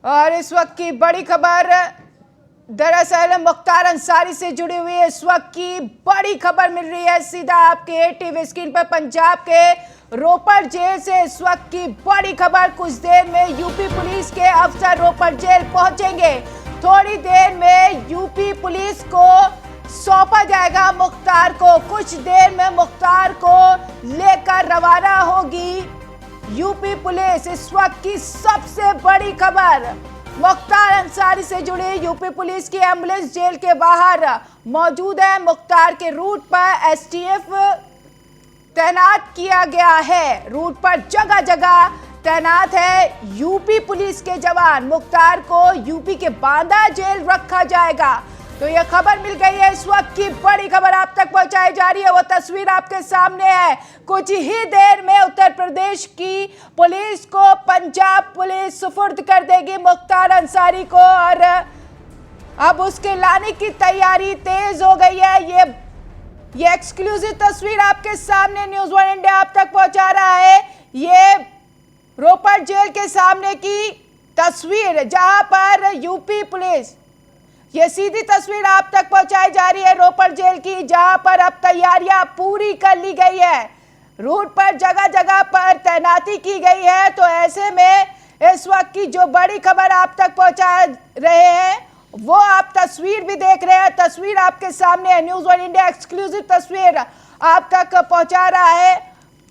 और इस वक्त की बड़ी खबर दरअसल मुख्तार अंसारी से जुड़ी हुई है। इस वक्त की बड़ी खबर मिल रही है सीधा आपके टीवी स्क्रीन पर। पंजाब के रोपड़ जेल से इस वक्त की बड़ी खबर। कुछ देर में यूपी पुलिस के अफसर रोपड़ जेल पहुंचेंगे। थोड़ी देर में यूपी पुलिस को सौंपा जाएगा मुख्तार को। कुछ देर में मुख्तार को लेकर रवाना होगी यूपी पुलिस। इस वक्त की सबसे बड़ी खबर मुख्तार अंसारी से जुड़ी यूपी पुलिस की एम्बुलेंस जेल के बाहर मौजूद है। मुख्तार के रूट पर एसटीएफ तैनात किया गया है। रूट पर जगह जगह तैनात है यूपी पुलिस के जवान। मुख्तार को यूपी के बांदा जेल रखा जाएगा। तो यह खबर मिल गई है। इस वक्त की बड़ी खबर आप तक पहुंचाई जा रही है। वो तस्वीर आपके सामने है। कुछ ही देर में उत्तर प्रदेश की पुलिस को पंजाब पुलिस सुपुर्द कर देगी मुख्तार अंसारी को, और अब उसके लाने की तैयारी तेज हो गई है। ये एक्सक्लूसिव तस्वीर आपके सामने न्यूज़ वन इंडिया आप तक पहुंचा रहा है। ये रोपड़ जेल के सामने की तस्वीर जहां पर यूपी पुलिस, ये सीधी तस्वीर आप तक पहुंचाई जा रही है रोपड़ जेल की, जहां पर अब तैयारियां पूरी कर ली गई है। रूट पर जगह जगह पर तैनाती की गई है। तो ऐसे में इस वक्त की जो बड़ी खबर आप तक पहुंचा रहे हैं वो आप तस्वीर भी देख रहे हैं। तस्वीर आपके सामने है। न्यूज़ वन इंडिया एक्सक्लूसिव तस्वीर आप तक पहुंचा रहा है।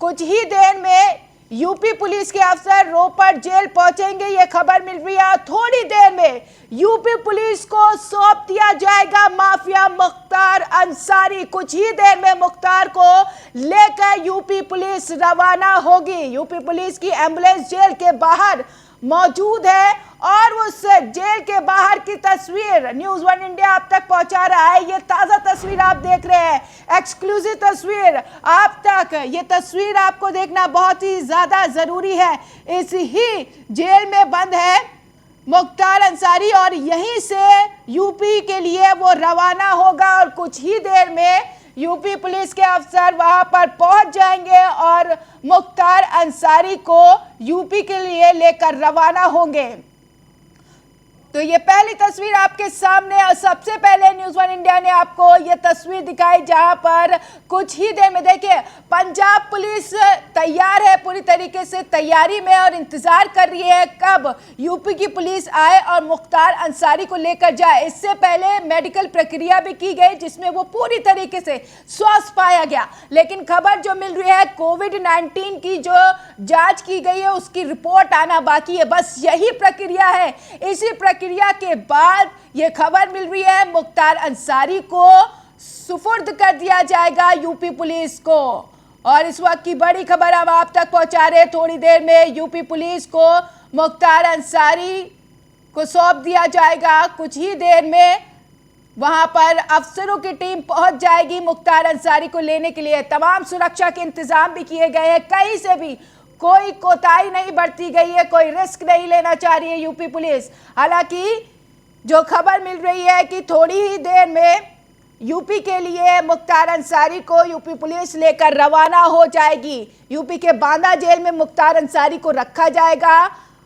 कुछ ही देर में यूपी पुलिस के अफसर रोपड़ जेल पहुंचेंगे, ये खबर मिल रही है। थोड़ी देर में यूपी पुलिस को सौंप दिया जाएगा माफिया मुख्तार अंसारी। कुछ ही देर में मुख्तार को लेकर यूपी पुलिस रवाना होगी। यूपी पुलिस की एम्बुलेंस जेल के बाहर मौजूद है और उस जेल के बाहर की तस्वीर न्यूज़ वन इंडिया आप तक पहुंचा रहा है। ये ताज़ा तस्वीर आप देख रहे हैं, एक्सक्लूसिव तस्वीर आप तक। ये तस्वीर आपको देखना बहुत ही ज़्यादा ज़रूरी है। इस ही जेल में बंद है मुख्तार अंसारी और यहीं से यूपी के लिए वो रवाना होगा। और कुछ ही देर में यूपी पुलिस के अफसर वहां पर पहुंच जाएंगे और मुख्तार अंसारी को यूपी के लिए लेकर रवाना होंगे। तो ये पहली तस्वीर आपके सामने, और सबसे पहले न्यूज़ वन इंडिया ने आपको ये तस्वीर दिखाई जहां पर कुछ ही देर में देखिए पंजाब पुलिस तैयार है, पूरी तरीके से तैयारी में और इंतजार कर रही है कब यूपी की पुलिस आए और मुख्तार अंसारी को लेकर जाए। इससे पहले मेडिकल प्रक्रिया भी की गई जिसमें वो पूरी तरीके से स्वस्थ पाया गया। लेकिन खबर जो मिल रही है कोविड-19 की जो जांच की गई है उसकी रिपोर्ट आना बाकी है। बस यही प्रक्रिया है। इसी प्रक्रिया के बाद यह खबर मिल रही है मुख्तार अंसारी को सुपुर्द कर दिया जाएगा यूपी पुलिस को। और इस वक्त की बड़ी खबर अब आप तक पहुंचा रहे। थोड़ी देर में यूपी पुलिस को मुख्तार अंसारी को सौंप दिया जाएगा। कुछ ही देर में वहां पर अफसरों की टीम पहुंच जाएगी मुख्तार अंसारी को लेने के लिए। तमाम सुरक्षा के इंतजाम भी किए गए हैं। कहीं से भी कोई कोताही नहीं बरती गई है, कोई रिस्क नहीं लेना चाह रही है यूपी पुलिस। हालांकि जो खबर मिल रही है कि थोड़ी ही देर में यूपी के लिए मुख्तार अंसारी को यूपी पुलिस लेकर रवाना हो जाएगी। यूपी के बांदा जेल में मुख्तार अंसारी को रखा जाएगा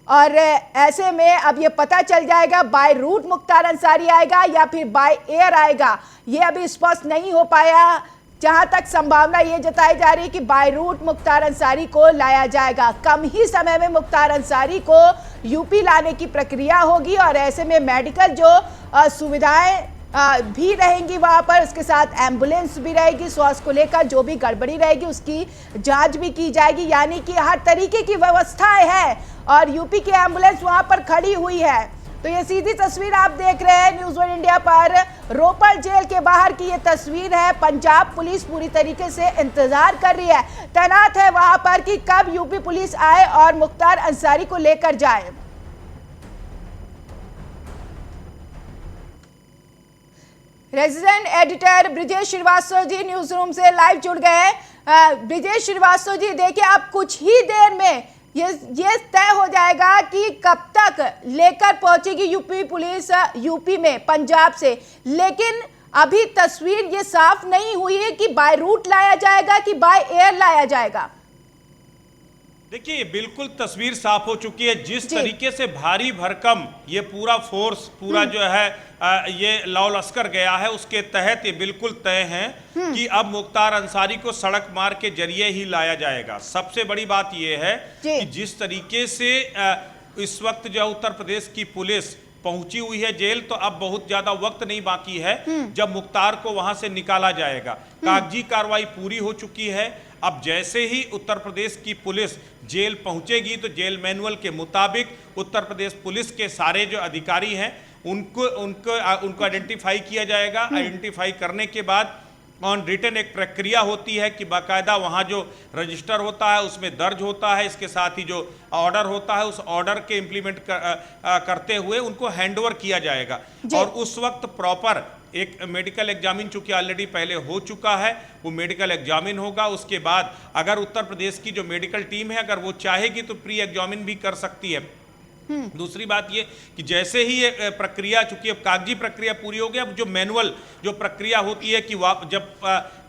और ऐसे में अब ये पता चल जाएगा बाय रूट मुख्तार अंसारी आएगा या फिर बाय एयर आएगा। ये अभी स्पष्ट नहीं हो पाया। जहां तक संभावना ये जताई जा रही है कि बाय रूट मुख्तार अंसारी को लाया जाएगा। कम ही समय में मुख्तार अंसारी को यूपी लाने की प्रक्रिया होगी और ऐसे में मेडिकल जो सुविधाएं भी रहेंगी वहां पर, उसके साथ एम्बुलेंस भी रहेगी। स्वास्थ्य को लेकर जो भी गड़बड़ी रहेगी उसकी जांच भी की जाएगी। यानी कि हर तरीके की व्यवस्थाएं है और यूपी की एम्बुलेंस वहां पर खड़ी हुई है। तो ये सीधी तस्वीर आप देख रहे हैं न्यूज़ वन इंडिया पर। रोपड़ जेल के बाहर की ये तस्वीर है। पंजाब पुलिस पूरी तरीके से इंतजार कर रही है, तैनात है वहां पर कि कब यूपी पुलिस आए और मुख्तार अंसारी को लेकर जाए। Resident editor Brijesh Srivastava ji news room से लाइव जुड़ गए हैं। ब्रिजेश श्रीवास्तव जी, देखिए आप कुछ ही देर में ये तय हो जाएगा कि कब तक लेकर पहुंचेगी यूपी पुलिस यूपी में पंजाब से, लेकिन अभी तस्वीर ये साफ नहीं हुई है कि बाय रूट लाया जाएगा कि बाय एयर लाया जाएगा। देखिए बिल्कुल तस्वीर साफ हो चुकी है। जिस तरीके से भारी भरकम ये पूरा फोर्स पूरा जो है ये लाओ लश्कर गया है, उसके तहत ये बिल्कुल तय है कि अब मुख्तार अंसारी को सड़क मार्ग के जरिए ही लाया जाएगा। सबसे बड़ी बात ये है कि जिस तरीके से इस वक्त जो उत्तर प्रदेश की पुलिस पहुंची हुई है जेल, तो अब बहुत ज्यादा वक्त नहीं बाकी है जब मुख्तार को वहां से निकाला जाएगा। कागजी कार्रवाई पूरी हो चुकी है। अब जैसे ही उत्तर प्रदेश की पुलिस जेल पहुंचेगी तो जेल मैनुअल के मुताबिक उत्तर प्रदेश पुलिस के सारे जो अधिकारी हैं उनको आइडेंटिफाई किया जाएगा। आइडेंटिफाई करने के बाद ऑन रिटन एक प्रक्रिया होती है कि बाकायदा वहाँ जो रजिस्टर होता है उसमें दर्ज होता है, इसके साथ ही जो ऑर्डर होता है उस ऑर्डर के इम्प्लीमेंट करते हुए उनको हैंडओवर किया जाएगा। और उस वक्त प्रॉपर एक मेडिकल एग्जामिन चूंकि ऑलरेडी पहले हो चुका है, वो मेडिकल एग्जामिन होगा। उसके बाद अगर उत्तर प्रदेश की जो मेडिकल टीम है अगर वो चाहेगी तो प्री एग्जामिन भी कर सकती है। दूसरी बात ये कि जैसे ही ये प्रक्रिया, चूंकि अब कागजी प्रक्रिया पूरी हो गई, अब जो मैनुअल जो प्रक्रिया होती है कि जब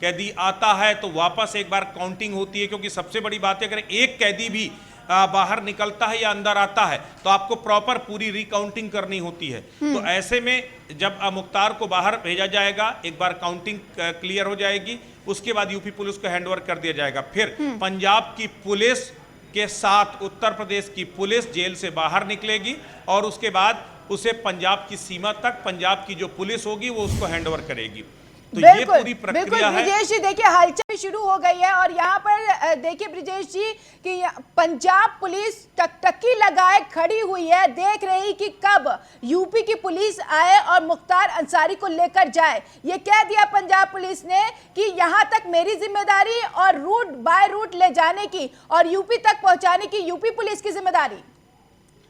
कैदी आता है तो वापस एक बार काउंटिंग होती है, क्योंकि सबसे बड़ी बात है अगर एक कैदी भी बाहर निकलता है या अंदर आता है तो आपको प्रॉपर पूरी रिकाउंटिंग करनी होती है। तो ऐसे में जब मुख्तार को बाहर भेजा जाएगा, एक बार काउंटिंग क्लियर हो जाएगी, उसके बाद यूपी पुलिस को हैंडओवर कर दिया जाएगा। फिर पंजाब की पुलिस के साथ उत्तर प्रदेश की पुलिस जेल से बाहर निकलेगी और उसके बाद उसे पंजाब की सीमा तक पंजाब की जो पुलिस होगी वो उसको हैंडओवर करेगी। तो ये पूरी प्रक्रिया है। ब्रिजेश जी देखिए हलचल शुरू हो गई है और यहाँ पर देखिए ब्रिजेश जी कि पंजाब पुलिस टकटकी लगाए खड़ी हुई है, देख रही कि कब यूपी की पुलिस आए और मुख्तार अंसारी को लेकर जाए। ये कह दिया पंजाब पुलिस ने कि यहाँ तक मेरी जिम्मेदारी और रूट बाय रूट ले जाने की और यूपी तक पहुंचाने की यूपी पुलिस की जिम्मेदारी।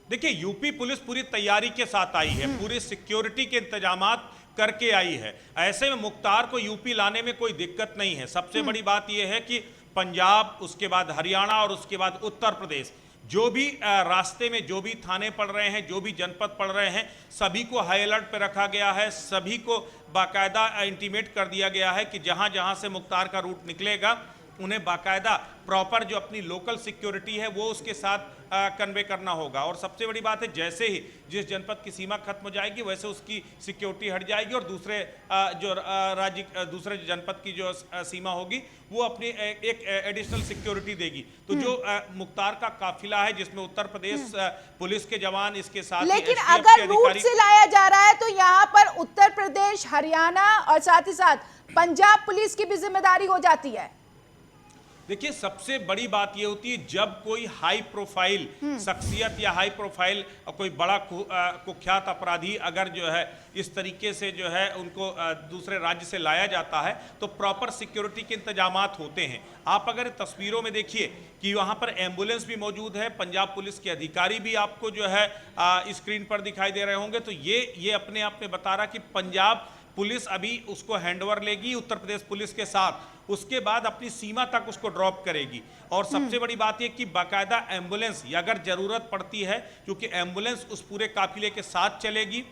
देखिए यूपी पुलिस पूरी तैयारी के साथ आई है, पूरी सिक्योरिटी के इंतजामात करके आई है। ऐसे में मुख्तार को यूपी लाने में कोई दिक्कत नहीं है। सबसे बड़ी बात यह है कि पंजाब, उसके बाद हरियाणा और उसके बाद उत्तर प्रदेश, जो भी रास्ते में जो भी थाने पड़ रहे हैं, जो भी जनपद पड़ रहे हैं, सभी को हाई अलर्ट पर रखा गया है। सभी को बाकायदा इंटीमेट कर दिया गया है कि जहां जहां से मुख्तार का रूट निकलेगा उन्हें बाकायदा प्रॉपर जो अपनी लोकल सिक्योरिटी है वो उसके साथ कन्वे करना होगा। और सबसे बड़ी बात है जैसे ही जिस जनपद की सीमा खत्म हो जाएगी वैसे उसकी सिक्योरिटी हट जाएगी और दूसरे जो राज्य दूसरे जनपद की जो सीमा होगी वो अपनी एक एडिशनल सिक्योरिटी देगी। तो जो मुख्तार का काफिला है जिसमें उत्तर प्रदेश पुलिस के जवान इसके साथ, लेकिन अगर रूट से लाया जा रहा है तो यहाँ पर उत्तर प्रदेश, हरियाणा और साथ ही साथ पंजाब पुलिस की भी जिम्मेदारी हो जाती है। देखिए सबसे बड़ी बात यह होती है जब कोई हाई प्रोफाइल शख्सियत या हाई प्रोफाइल कोई बड़ा कुख्यात अपराधी अगर जो है इस तरीके से जो है उनको दूसरे राज्य से लाया जाता है तो प्रॉपर सिक्योरिटी के इंतजामात होते हैं। आप अगर तस्वीरों में देखिए कि वहाँ पर एम्बुलेंस भी मौजूद है, पंजाब पुलिस के अधिकारी भी आपको जो है स्क्रीन पर दिखाई दे रहे होंगे। तो ये अपने आप में बता रहा कि पंजाब पुलिस अभी उसको हैंडओवर लेगी उत्तर प्रदेश पुलिस के साथ, उसके बाद अपनी सीमा तक उसको ड्रॉप करेगी। और सबसे बड़ी बात यह कि बाकायदा एम्बुलेंस अगर जरूरत पड़ती है, क्योंकि एम्बुलेंस उस पूरे काफिले के साथ चलेगी,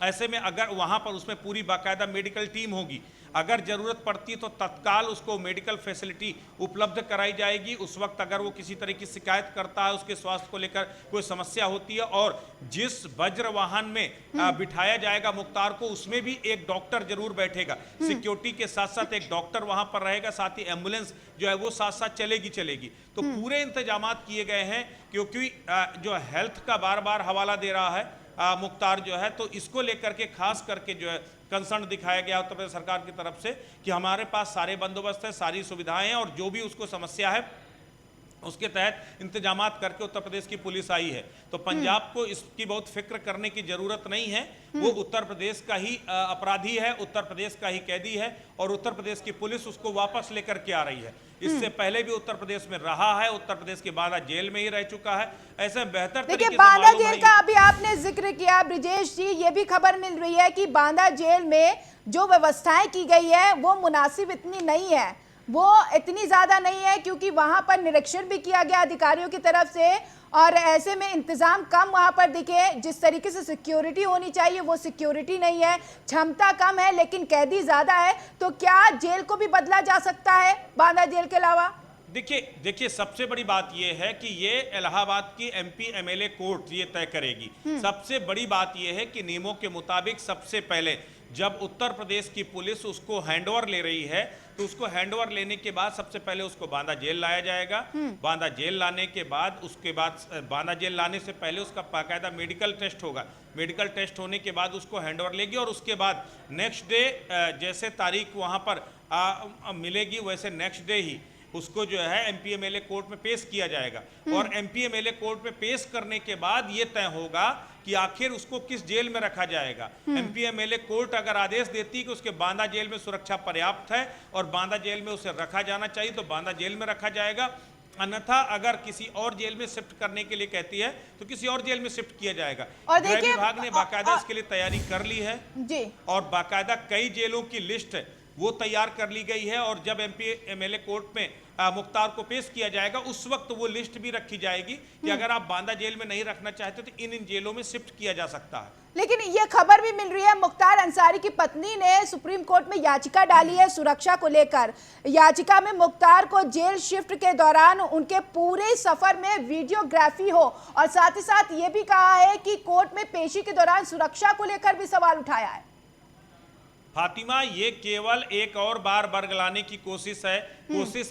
ऐसे में अगर वहां पर उसमें पूरी बाकायदा मेडिकल टीम होगी, अगर जरूरत पड़ती है तो तत्काल उसको मेडिकल फैसिलिटी उपलब्ध कराई जाएगी। उस वक्त अगर वो किसी तरह की शिकायत करता है, उसके स्वास्थ्य को लेकर कोई समस्या होती है, और जिस वज्र वाहन में बिठाया जाएगा मुख्तार को उसमें भी एक डॉक्टर जरूर बैठेगा। सिक्योरिटी के साथ साथ एक डॉक्टर वहां पर रहेगा, साथ ही एम्बुलेंस जो है वो साथ साथ चलेगी। तो पूरे इंतजाम किए गए हैं, क्योंकि जो हेल्थ का बार बार हवाला दे रहा है मुख्तार जो है, तो इसको लेकर के खास करके जो है कंसर्न दिखाया गया उत्तर प्रदेश सरकार की तरफ से कि हमारे पास सारे बंदोबस्त है, सारी सुविधाएं हैं, और जो भी उसको समस्या है उसके तहत इंतजामात करके उत्तर प्रदेश की पुलिस आई है। तो पंजाब को इसकी बहुत फिक्र करने की जरूरत नहीं है। वो उत्तर प्रदेश का ही अपराधी है, उत्तर प्रदेश का ही कैदी है, और उत्तर प्रदेश की पुलिस उसको वापस लेकर के आ रही है। इससे पहले भी उत्तर प्रदेश में रहा है, उत्तर प्रदेश के बांदा जेल में ही रह चुका है। ऐसे बेहतर तरीके से बांदा जेल का अभी आपने जिक्र किया ब्रिजेश जी, ये भी खबर मिल रही है कि बांदा जेल में जो व्यवस्थाएं की गई है वो मुनासिब इतनी नहीं है, वो इतनी ज्यादा नहीं है, क्योंकि वहां पर निरीक्षण भी किया गया अधिकारियों की तरफ से, और ऐसे में इंतजाम कम वहां पर दिखे। जिस तरीके से सिक्योरिटी होनी चाहिए वो सिक्योरिटी नहीं है, क्षमता कम है, लेकिन कैदी ज्यादा है। तो क्या जेल को भी बदला जा सकता है बांदा जेल के अलावा? देखिए सबसे बड़ी बात यह है कि ये इलाहाबाद की एमपी एमएलए कोर्ट ये तय करेगी। सबसे बड़ी बात यह है कि नियमों के मुताबिक सबसे पहले जब उत्तर प्रदेश की पुलिस उसको हैंडओवर ले रही है तो उसको हैंडओवर लेने के बाद सबसे पहले उसको बांदा जेल लाया जाएगा। बांदा जेल लाने के बाद उसके बाद बांदा जेल लाने से पहले उसका बाकायदा मेडिकल टेस्ट होगा। मेडिकल टेस्ट होने के बाद उसको हैंडओवर लेगी और उसके बाद नेक्स्ट डे जैसे तारीख वहां पर मिलेगी वैसे नेक्स्ट डे ही उसको जो है एमपीएमएलए कोर्ट में पेश किया जाएगा। और एमपीएमएलए कोर्ट में पेश करने के बाद ये तय होगा कि आखिर उसको किस जेल में रखा जाएगा। एमपीएमएलए कोर्ट अगर आदेश देती है कि उसके बांदा जेल में सुरक्षा पर्याप्त है और बांदा जेल में उसे रखा जाना चाहिए तो बांदा जेल में रखा जाएगा। अन्यथा अगर किसी और जेल में शिफ्ट करने के लिए कहती है तो किसी और जेल में शिफ्ट किया जाएगा। और गृह देखिए विभाग ने बाकायदा इसके लिए तैयारी कर ली है जी, और बाकायदा कई जेलों की लिस्ट वो तैयार कर ली गई है। और जब एमपीएमएलए कोर्ट में मुख्तार को पेश किया जाएगा उस वक्त वो लिस्ट भी रखी जाएगी कि अगर आप बांदा जेल में नहीं रखना चाहते तो इन जेलों में शिफ्ट किया जा सकता है। लेकिन ये खबर भी मिल रही है मुख्तार अंसारी की पत्नी ने सुप्रीम कोर्ट में याचिका डाली है सुरक्षा को लेकर। याचिका में मुख्तार को जेल शिफ्ट के दौरान उनके पूरे सफर में वीडियोग्राफी हो और साथ ही साथ ये भी कहा है कि कोर्ट में पेशी के दौरान सुरक्षा को लेकर भी सवाल उठाया है। फातिमा, ये केवल एक और बार बरगलाने की कोशिश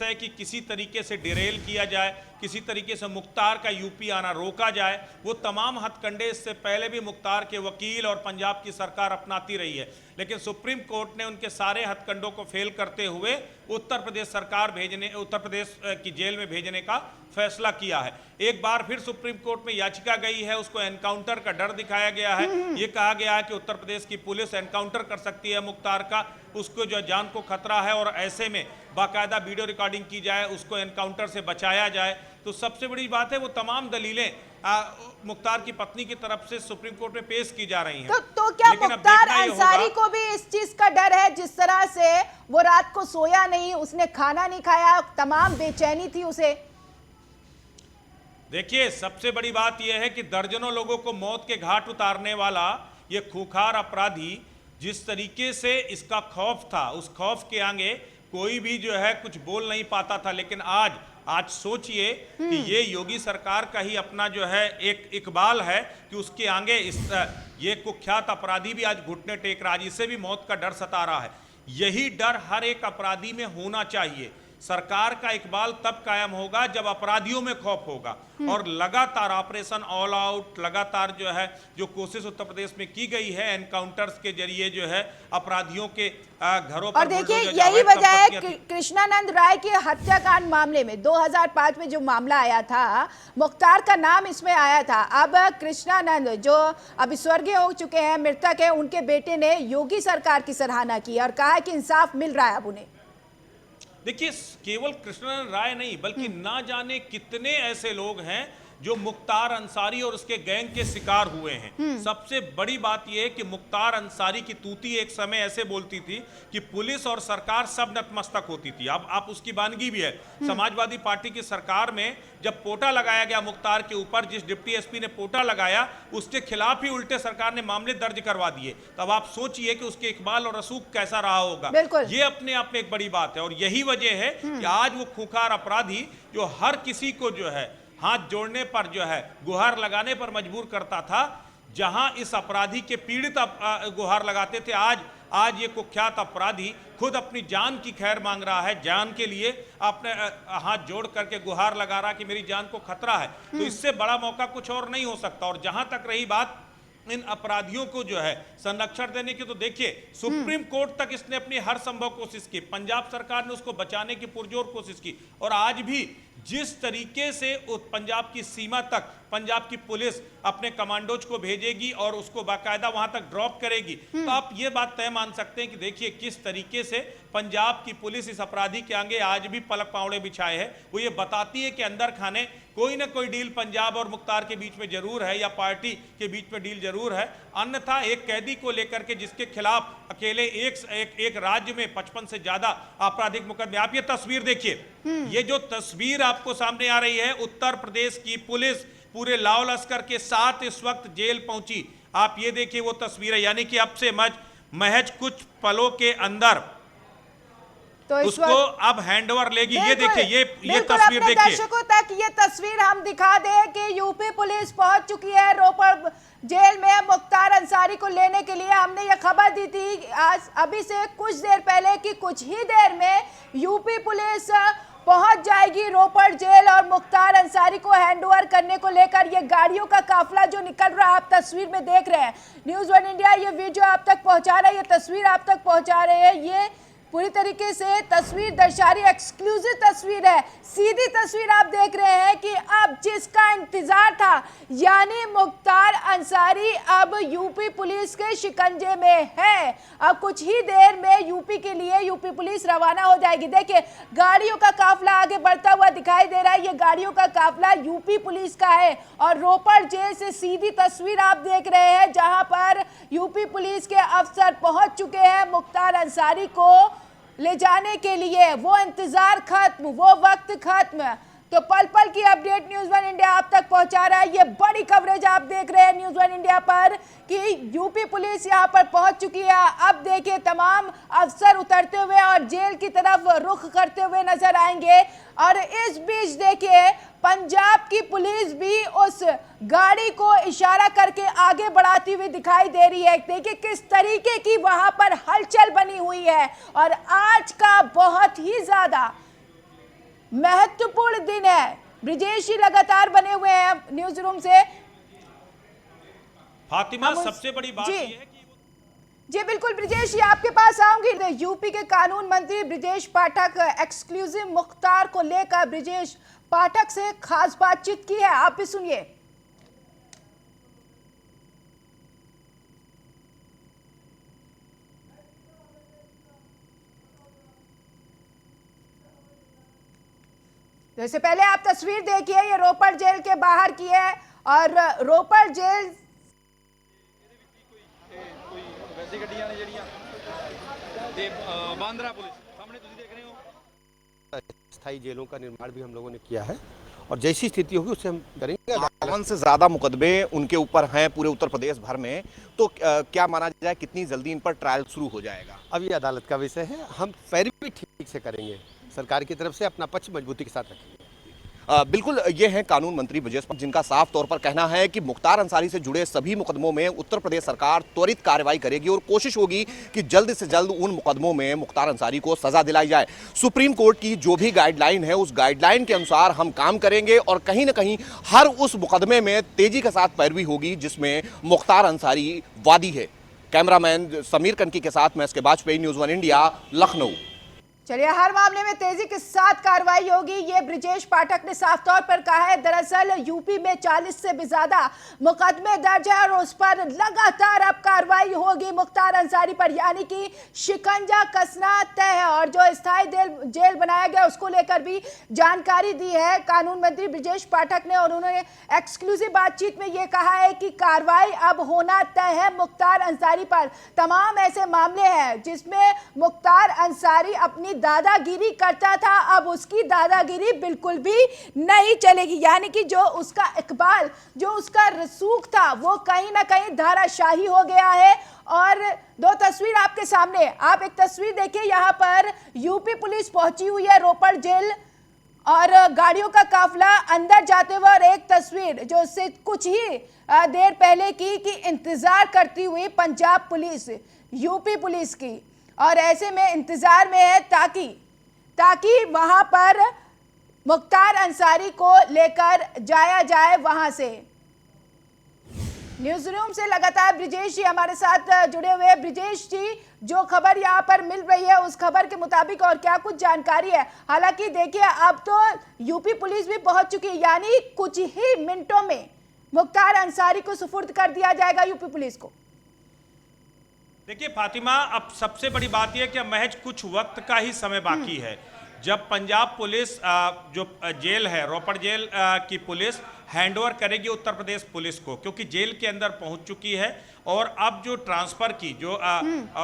है कि किसी तरीके से डिरेल किया जाए, किसी तरीके से मुख्तार का यूपी आना रोका जाए। वो तमाम हथकंडे इससे पहले भी मुख्तार के वकील और पंजाब की सरकार अपनाती रही है, लेकिन सुप्रीम कोर्ट ने उनके सारे हथकंडों को फेल करते हुए उत्तर प्रदेश की जेल में भेजने का फैसला किया है। एक बार फिर सुप्रीम कोर्ट में याचिका गई है, उसको एनकाउंटर का डर दिखाया गया है। ये कहा गया है कि उत्तर प्रदेश की पुलिस एनकाउंटर कर सकती है मुख्तार का, उसको जो जान को खतरा है और ऐसे में बाकायदा वीडियो रिकॉर्डिंग की जाए, उसको एनकाउंटर से बचाया जाए। तो सबसे बड़ी बात है वो तमाम दलीलें मुख्तार की पत्नी की तरफ से सुप्रीम कोर्ट में पेश की जा रही हैं। तो क्या मुख्तार अंसारी को भी इस चीज का डर है? जिस तरह से वो रात को सोया नहीं, उसने खाना नहीं खाया, तमाम बेचैनी थी उसे। देखिए सबसे बड़ी बात यह है कि दर्जनों लोगों को मौत के घाट उतारने वाला ये खूंखार अपराधी जिस तरीके से इसका खौफ था, उस खौफ के आगे कोई भी जो है कुछ बोल नहीं पाता था। लेकिन आज सोचिए कि ये योगी सरकार का ही अपना जो है एक इकबाल है कि उसके आगे ये कुख्यात अपराधी भी आज घुटने टेक रहा है, इससे भी मौत का डर सता रहा है। यही डर हर एक अपराधी में होना चाहिए। सरकार का इकबाल तब कायम होगा जब अपराधियों में खौफ होगा। और लगातार ऑपरेशन ऑल आउट, लगातार जो कोशिश उत्तर प्रदेश में की गई है एनकाउंटर्स के जरिए जो है अपराधियों के घरों पर। और देखिए यही वजह है कृष्णानंद राय के हत्याकांड मामले में 2005 में जो मामला आया था, मुख्तार का नाम इसमें आया था। अब कृष्णानंद जो अभी स्वर्गीय हो चुके हैं, मृतक है, उनके बेटे ने योगी सरकार की सराहना की और कहा कि इंसाफ मिल रहा है अब उन्हें। देखिए केवल कृष्णानंद राय नहीं बल्कि ना जाने कितने ऐसे लोग हैं जो मुख्तार अंसारी और उसके गैंग के शिकार हुए हैं। सबसे बड़ी बात यह है कि मुख्तार अंसारी की तूती एक समय ऐसे बोलती थी कि पुलिस और सरकार सब नतमस्तक होती थी। अब आप उसकी वानगी भी है। समाजवादी पार्टी की सरकार में जब पोटा लगाया गया मुख्तार के ऊपर, जिस डिप्टी एसपी ने पोटा लगाया उसके खिलाफ ही उल्टे सरकार ने मामले दर्ज करवा दिए। तब आप सोचिए कि उसके इकबाल और रसूख कैसा रहा होगा। ये अपने आप में एक बड़ी बात है और यही वजह है कि आज वो खूंखार अपराधी जो हर किसी को जो है हाथ जोड़ने पर जो है गुहार लगाने पर मजबूर करता था, जहां इस अपराधी के पीड़ित गुहार लगाते थे, आज ये कुख्यात अपराधी खुद अपनी जान की खैर मांग रहा है। जान के लिए अपने हाथ जोड़ करके गुहार लगा रहा कि मेरी जान को खतरा है। तो इससे बड़ा मौका कुछ और नहीं हो सकता। और जहां तक रही बात इन अपराधियों को जो है संरक्षण देने की, तो देखिए सुप्रीम कोर्ट तक इसने अपनी हर संभव कोशिश की, पंजाब सरकार ने उसको बचाने की पुरजोर कोशिश की। और आज भी जिस तरीके से पंजाब की सीमा तक पंजाब की पुलिस अपने कमांडोज को भेजेगी और उसको बाकायदा वहां तक ड्रॉप करेगी, तो आप ये बात तय मान सकते हैं कि देखिए किस तरीके से पंजाब की पुलिस इस अपराधी के आगे आज भी पलक पावड़े बिछाए है। वो ये बताती है कि अंदर खाने कोई ना कोई डील पंजाब और मुख्तार के बीच में जरूर है या पार्टी के बीच में डील जरूर है। अन्यथा एक कैदी को लेकर के जिसके खिलाफ अकेले एक राज्य में 55 से ज्यादा आपराधिक मुकदमे, आप ये तस्वीर देखिए, ये जो तस्वीर आपको सामने आ रही है, उत्तर प्रदेश की पुलिस पूरे लाव लश्कर के साथ इस वक्त जेल पहुंची। आप ये देखिए वो तस्वीर है, यानी कि अब से महज कुछ पलों के अंदर तो इस उसको अब हैंडओवर लेगी। ये देखिए, ये बिल्कुल तस्वीर अपने देखिए। दर्शकों तक ये तस्वीर हम दिखा दें कि यूपी पुलिस पहुंच चुकी है रोपड़ जेल में मुख्तार अंसारी को लेने के लिए। हमने ये खबर दी थी आज अभी से कुछ देर पहले कि कुछ ही देर में यूपी पुलिस पहुंच जाएगी रोपड़ जेल और मुख्तार अंसारी को हैंडओवर करने को लेकर। ये गाड़ियों का काफिला जो निकल रहा है, आप तस्वीर में देख रहे हैं। न्यूज़ वन इंडिया ये वीडियो आप तक पहुंचा रहा है, ये तस्वीर आप तक पहुंचा रहे हैं। ये पूरी तरीके से तस्वीर दर्शा रही है, एक्सक्लूसिव तस्वीर है, सीधी तस्वीर आप देख रहे हैं कि अब जिसका इंतजार था यानी मुख्तार अंसारी अब यूपी पुलिस के शिकंजे में है। अब कुछ ही देर में यूपी के लिए यूपी पुलिस रवाना हो जाएगी। देखिए गाड़ियों का काफिला आगे बढ़ता हुआ दिखाई दे रहा है, ये गाड़ियों का काफिला यूपी पुलिस का है और रोपड़ जेल से सीधी तस्वीर आप देख रहे हैं जहां पर यूपी पुलिस के अफसर पहुंच चुके हैं मुख्तार अंसारी को ले जाने के लिए। वो इंतजार खत्म, वो वक्त खत्म। तो पल पल की अपडेट न्यूज़ वन इंडिया आप तक पहुंचा रहा है। ये बड़ी कवरेज आप देख रहे हैं न्यूज़ वन इंडिया पर कि यूपी पुलिस यहां पर पहुंच चुकी है। अब देखिए तमाम अफसर उतरते हुए और जेल की तरफ रुख करते हुए नजर आएंगे। और इस बीच देखिए पंजाब की पुलिस भी उस गाड़ी को इशारा करके आगे बढ़ाती हुई दिखाई दे रही है। देखिए किस तरीके की वहां पर हलचल बनी हुई है और आज का बहुत ही ज्यादा महत्वपूर्ण दिन है। ब्रिजेश जी लगातार बने हुए हैं न्यूज रूम से। फातिमा, सबसे बड़ी बात ये है कि जी बिल्कुल ब्रिजेश जी आपके पास आऊंगी। यूपी के कानून मंत्री ब्रिजेश पाठक एक्सक्लूसिव मुख्तार को लेकर ब्रिजेश पाठक से खास बातचीत की है, आप भी सुनिए। तो इससे पहले आप तस्वीर देखिए, ये रोपड़ जेल के बाहर की है और रोपड़ जेल वैसी गड्डियां ने ਜਿਹੜੀਆਂ ਤੇ ਬਾਂਦਰਾ पुलिस सामने ਤੁਸੀਂ देख रहे हो। स्थायी जेलों का निर्माण भी हम लोगों ने किया है और जैसी स्थिति होगी उससे हम करेंगे। 52 से ज़्यादा मुकदमे उनके ऊपर हैं पूरे उत्तर प्रदेश भर में, तो क्या माना जाए कितनी जल्दी इन पर ट्रायल शुरू हो जाएगा? अब ये अदालत का विषय है, हम पैरवी ठीक से करेंगे, सरकार की तरफ से अपना पक्ष मजबूती के साथ रखेंगे। बिल्कुल, ये हैं कानून मंत्री ब्रजेश पाठक, जिनका साफ तौर पर कहना है कि मुख्तार अंसारी से जुड़े सभी मुकदमों में उत्तर प्रदेश सरकार त्वरित कार्रवाई करेगी और कोशिश होगी कि जल्द से जल्द उन मुकदमों में मुख्तार अंसारी को सजा दिलाई जाए। सुप्रीम कोर्ट की जो भी गाइडलाइन है उस गाइडलाइन के अनुसार हम काम करेंगे और कहीं ना कहीं हर उस मुकदमे में तेजी के साथ पैरवी होगी जिसमें मुख्तार अंसारी वादी है। कैमरामैन समीर कनकी के साथ मैं एस के Vajpayee, news one India, Lucknow. चलिए हर मामले में तेजी के साथ कार्रवाई होगी, ये ब्रिजेश पाठक ने साफ तौर पर कहा है। दरअसल यूपी में 40 से भी ज्यादा मुकदमे दर्ज है और उस पर लगातार अब कार्रवाई होगी मुख्तार अंसारी पर, यानी कि शिकंजा कसना तय है। और जो स्थायी जेल बनाया गया उसको लेकर भी जानकारी दी है कानून मंत्री ब्रिजेश पाठक ने और उन्होंने एक्सक्लूसिव बातचीत में ये कहा है कि कार्रवाई अब होना तय है मुख्तार अंसारी पर। तमाम ऐसे मामले हैं जिसमें मुख्तार अंसारी अपनी दादागिरी करता था, अब उसकी दादागिरी बिल्कुल भी नहीं चलेगी, यानी कि जो उसका इकबाल, जो उसका रसूख था वो कहीं ना कहीं धाराशाही हो गया है। और दो तस्वीर आपके सामने, आप एक तस्वीर देखिए, यहाँ पर यूपी पुलिस पहुंची हुई है रोपड़ जेल और गाड़ियों का काफिला अंदर जाते हुए, और एक तस्वीर जो उससे कुछ ही देर पहले की कि इंतजार करती हुई पंजाब पुलिस यूपी पुलिस की, और ऐसे में इंतजार में है ताकि वहां पर मुख्तार अंसारी को लेकर जाया जाए वहां से। न्यूज रूम से लगातार ब्रिजेश जी हमारे साथ जुड़े हुए हैं। ब्रिजेश जी, जो खबर यहां पर मिल रही है उस खबर के मुताबिक और क्या कुछ जानकारी है? हालांकि देखिए अब तो यूपी पुलिस भी पहुंच चुकी है, यानी कुछ ही मिनटों में मुख्तार अंसारी को सुपुर्द कर दिया जाएगा यूपी पुलिस को। देखिए फातिमा, अब सबसे बड़ी बात यह कि अब महज कुछ वक्त का ही समय बाकी है जब पंजाब पुलिस जो जेल है रोपड़ जेल की पुलिस हैंडओवर करेगी उत्तर प्रदेश पुलिस को, क्योंकि जेल के अंदर पहुंच चुकी है और अब जो ट्रांसफर की जो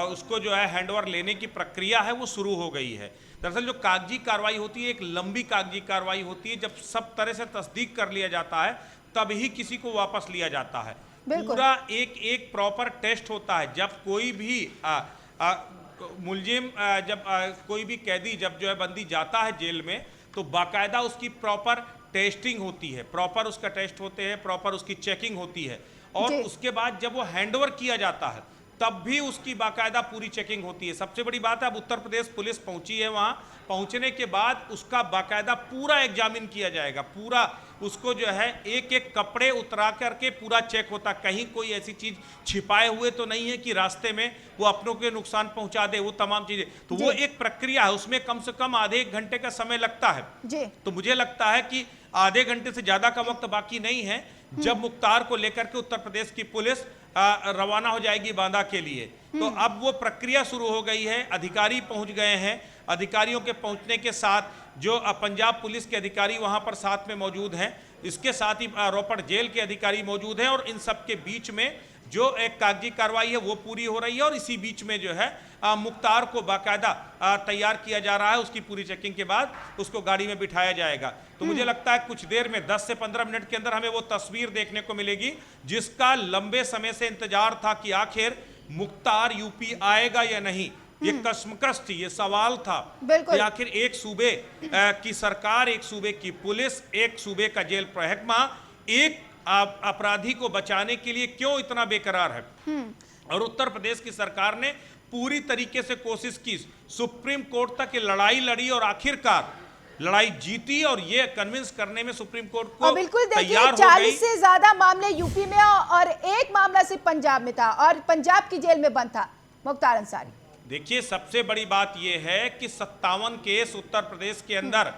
उसको जो है हैंडओवर लेने की प्रक्रिया है वो शुरू हो गई है। दरअसल जो कागजी कार्रवाई होती है एक लंबी कागजी कार्रवाई होती है, जब सब तरह से तस्दीक कर लिया जाता है तब ही किसी को वापस लिया जाता है। पूरा एक प्रॉपर टेस्ट होता है। जब कोई भी मुलजिम जब कोई भी कैदी जब जो है बंदी जाता है जेल में, तो बाकायदा उसकी प्रॉपर टेस्टिंग होती है, प्रॉपर उसका टेस्ट होते हैं, प्रॉपर उसकी चेकिंग होती है, और जी। उसके बाद जब वो हैंडओवर किया जाता है तब भी उसकी बाकायदा पूरी चेकिंग होती है। सबसे बड़ी बात है, अब उत्तर प्रदेश पुलिस पहुंची है, वहां पहुंचने के बाद उसका बाकायदा पूरा एग्जामिन किया जाएगा, पूरा उसको जो है एक एक कपड़े उतरा करके पूरा चेक होता, कहीं कोई ऐसी चीज छिपाए हुए तो नहीं है कि रास्ते में वो अपनों के नुकसान पहुंचा दे, वो तमाम चीजें। तो वो जी। एक प्रक्रिया है, उसमें कम से कम आधे एक घंटे का समय लगता है। जी। तो मुझे लगता है कि आधे घंटे से ज्यादा का वक्त बाकी नहीं है जब मुख्तार को लेकर के उत्तर प्रदेश की पुलिस रवाना हो जाएगी बांदा के लिए। तो अब वो प्रक्रिया शुरू हो गई है, अधिकारी पहुंच गए हैं, अधिकारियों के पहुंचने के साथ जो पंजाब पुलिस के अधिकारी वहां पर साथ में मौजूद हैं, इसके साथ ही रोपड़ जेल के अधिकारी मौजूद हैं, और इन सब के बीच में जो एक कागजी कार्रवाई है वो पूरी हो रही है, और इसी बीच में जो है मुख्तार को बाकायदा तैयार किया जा रहा है। उसकी पूरी चेकिंग के बाद उसको गाड़ी में बिठाया जाएगा। तो मुझे लगता है कुछ देर में 10 से 15 मिनट के अंदर हमें वो तस्वीर देखने को मिलेगी जिसका लंबे समय से इंतजार था कि आखिर मुख्तार यूपी आएगा या नहीं। ये कश्मकश थी, ये सवाल था कि आखिर एक सूबे की सरकार, एक सूबे की पुलिस, एक सूबे का जेल महकमा एक अपराधी को बचाने के लिए क्यों इतना बेकरार है। और उत्तर प्रदेश की सरकार ने पूरी तरीके से कोशिश की, सुप्रीम कोर्ट तक ये लड़ाई लड़ी और आखिरकार लड़ाई जीती, और ये कन्विंस करने में सुप्रीम कोर्ट को बिल्कुल देखिए, तैयार हो गई। 40 से ज्यादा मामले यूपी में और एक मामला सिर्फ पंजाब में था, और पंजाब की जेल में बंद था मुख्तार अंसारी। देखिए, सबसे बड़ी बात यह है कि 57 केस उत्तर प्रदेश के अंदर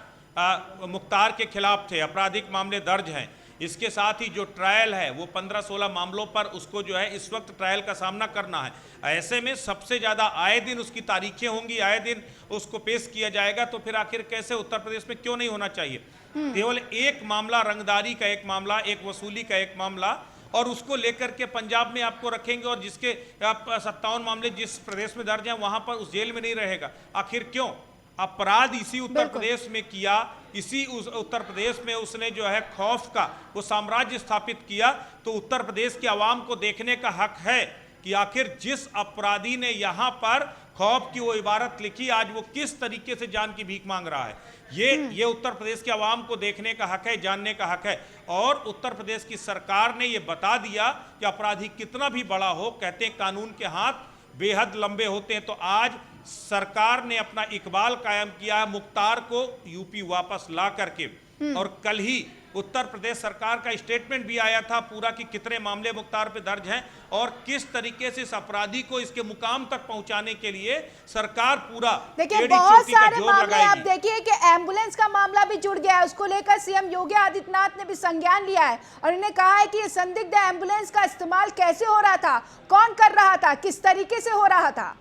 मुख्तार के खिलाफ थे, आपराधिक मामले दर्ज हैं। इसके साथ ही जो ट्रायल है वो 15-16 मामलों पर उसको जो है इस वक्त ट्रायल का सामना करना है। ऐसे में सबसे ज़्यादा आए दिन उसकी तारीखें होंगी, आए दिन उसको पेश किया जाएगा। तो फिर आखिर कैसे उत्तर प्रदेश में क्यों नहीं होना चाहिए? केवल एक मामला, रंगदारी का एक मामला, एक वसूली का एक मामला, और उसको लेकर के पंजाब में आपको रखेंगे, और जिसके 57 मामले जिस प्रदेश में दर्ज हैं वहां पर उस जेल में नहीं रहेगा। आखिर क्यों? अपराध इसी उत्तर प्रदेश में किया, इसी उत्तर प्रदेश में उसने जो है खौफ का वो साम्राज्य स्थापित किया। तो उत्तर प्रदेश के आवाम को देखने का हक है कि आखिर जिस अपराधी ने यहाँ पर खौफ की वो इबारत लिखी, आज वो किस तरीके से जान की भीख मांग रहा है। ये उत्तर प्रदेश के आवाम को देखने का हक है, जानने का हक है। और उत्तर प्रदेश की सरकार ने ये बता दिया कि अपराधी कितना भी बड़ा हो, कहते हैं कानून के हाथ बेहद लंबे होते हैं। तो आज सरकार ने अपना इकबाल कायम किया है, मुख्तार को यूपी वापस ला करके। और कल ही उत्तर प्रदेश सरकार का स्टेटमेंट भी आया था पूरा कि कितने मामले मुख्तार पे दर्ज हैं और किस तरीके से इस अपराधी को इसके मुकाम तक पहुंचाने के लिए सरकार पूरा देखिए बहुत सारे मामले। आप देखिए कि एम्बुलेंस का मामला भी जुड़ गया है, उसको लेकर सीएम योगी आदित्यनाथ ने भी संज्ञान लिया है और इन्हें कहा है कि ये संदिग्ध एम्बुलेंस का इस्तेमाल कैसे हो रहा था, कौन कर रहा था, किस तरीके से हो रहा था।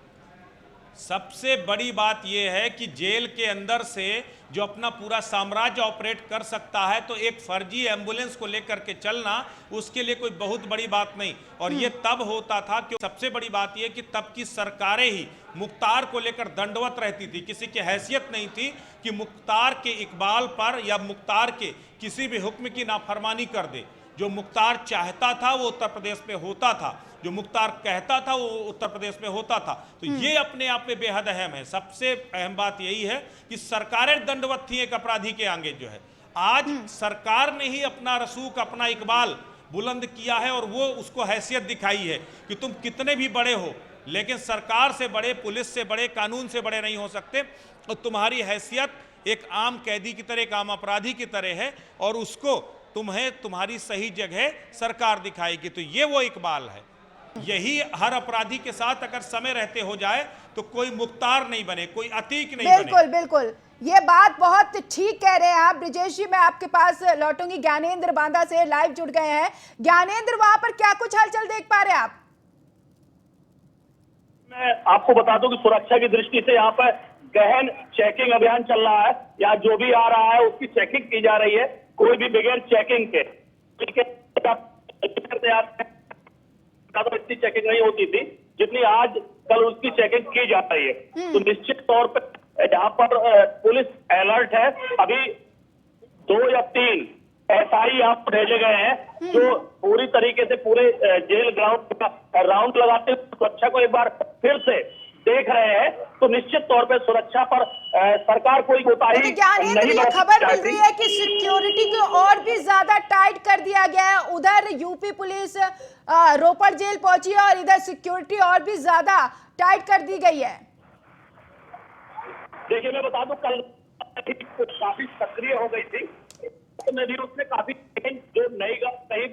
सबसे बड़ी बात यह है कि जेल के अंदर से जो अपना पूरा साम्राज्य ऑपरेट कर सकता है, तो एक फर्जी एम्बुलेंस को लेकर के चलना उसके लिए कोई बहुत बड़ी बात नहीं। और ये तब होता था कि सबसे बड़ी बात यह कि तब की सरकारें ही मुख्तार को लेकर दंडवत रहती थी, किसी की हैसियत नहीं थी कि मुख्तार के इकबाल पर या मुख्तार के किसी भी हुक्म की नाफरमानी कर दे। जो मुख्तार चाहता था वो उत्तर प्रदेश में होता था, जो मुख्तार कहता था वो उत्तर प्रदेश में होता था। तो ये अपने आप में बेहद अहम है। सबसे अहम बात यही है कि सरकारें दंडवत थी एक अपराधी के आगे जो है। आज सरकार ने ही अपना रसूख, अपना इकबाल बुलंद किया है और वो उसको हैसियत दिखाई है कि तुम कितने भी बड़े हो, लेकिन सरकार से बड़े, पुलिस से बड़े, कानून से बड़े नहीं हो सकते। और तुम्हारी हैसियत एक आम कैदी की तरह, एक आम अपराधी की तरह है और उसको तुम्हें तुम्हारी सही जगह सरकार दिखाएगी। तो ये वो इकबाल है। यही हर अपराधी के साथ अगर समय रहते हो जाए तो कोई मुख्तार नहीं बने, कोई अतीक नहीं बने। बिल्कुल बिल्कुल, ये बात बहुत ठीक कह रहे हैं आप। ब्रिजेश जी, मैं आपके पास लौटूंगी। ज्ञानेंद्र बांदा से लाइव जुड़ गए हैं। ज्ञानेंद्र, वहां पर क्या कुछ हलचल देख पा रहे हैं आप? मैं आपको बता दूं कि सुरक्षा की दृष्टि से यहाँ पर गहन चेकिंग अभियान चल रहा है। यहाँ जो भी आ रहा है उसकी चेकिंग की जा रही है। कोई भी बगैर चेकिंग के तो इतनी चेकिंग नहीं होती थी जितनी आज कल उसकी चेकिंग की जा रही है। तो निश्चित तौर पर यहाँ पर पुलिस अलर्ट है। अभी 2 या 3 एसआई यहाँ पर भेजे गए हैं जो पूरी तरीके से पूरे जेल ग्राउंड का राउंड लगाते हुए सुरक्षा को एक बार फिर से देख रहे हैं तो निश्चित तौर पे सुरक्षा पर सरकार कोई कोताही देखिए ज्ञानेंद्र, नहीं ये बरतनी खबर मिल चाहती। रही है कि सिक्योरिटी को और भी ज्यादा टाइट कर दिया गया है। उधर यूपी पुलिस रोपड़ जेल पहुंची है और इधर सिक्योरिटी और भी ज्यादा टाइट कर दी गई है। देखिए मैं बता दूं, कल काफी सक्रिय हो गई थी नदी, उसमें काफी जो नई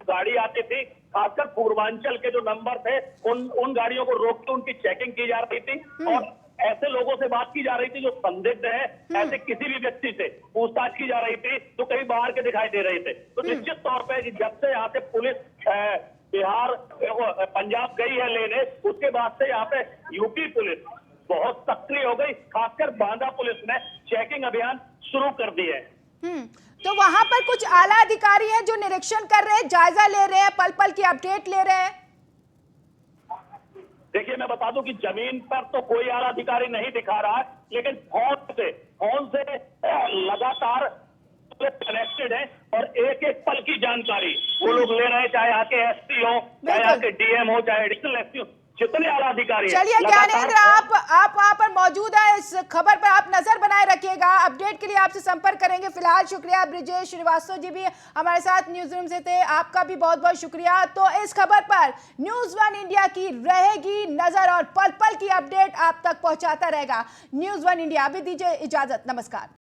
गाड़ी आती थी, खासकर पूर्वांचल के जो नंबर थे, उन गाड़ियों को रोक के उनकी चेकिंग की जा रही थी और ऐसे लोगों से बात की जा रही थी जो संदिग्ध है, ऐसे किसी भी व्यक्ति से पूछताछ की जा रही थी जो कहीं बाहर के दिखाई दे रहे थे। तो निश्चित तौर पर जब से यहाँ से पुलिस बिहार पंजाब गई है लेने, उसके बाद से यहाँ पे यूपी पुलिस बहुत सक्रिय हो गई, खासकर बांदा पुलिस ने चेकिंग अभियान शुरू कर दी है। तो वहां पर कुछ आला अधिकारी हैं जो निरीक्षण कर रहे हैं, जायजा ले रहे हैं, पल पल की अपडेट ले रहे हैं। देखिए मैं बता दूं कि जमीन पर तो कोई आला अधिकारी नहीं दिखा रहा है, लेकिन फोन से लगातार कनेक्टेड है और एक एक पल की जानकारी वो लोग ले रहे हैं, चाहे यहाँ के एसपी हो, चाहे यहाँ के डीएम हो, चाहे एडिशनल एसपी हो, जितने आला अधिकारी हैं। चलिए ज्ञानेंद्र, आप वहां पर मौजूद है, इस खबर पर आप नजर बनाए रखिएगा। अपडेट के लिए आपसे संपर्क करेंगे। फिलहाल शुक्रिया, ब्रिजेश श्रीवास्तव जी भी हमारे साथ न्यूज रूम से थे, आपका भी बहुत बहुत शुक्रिया। तो इस खबर पर न्यूज वन इंडिया की रहेगी नजर और पल पल की अपडेट आप तक पहुंचाता रहेगा न्यूज वन इंडिया। अभी दीजिए इजाजत, नमस्कार।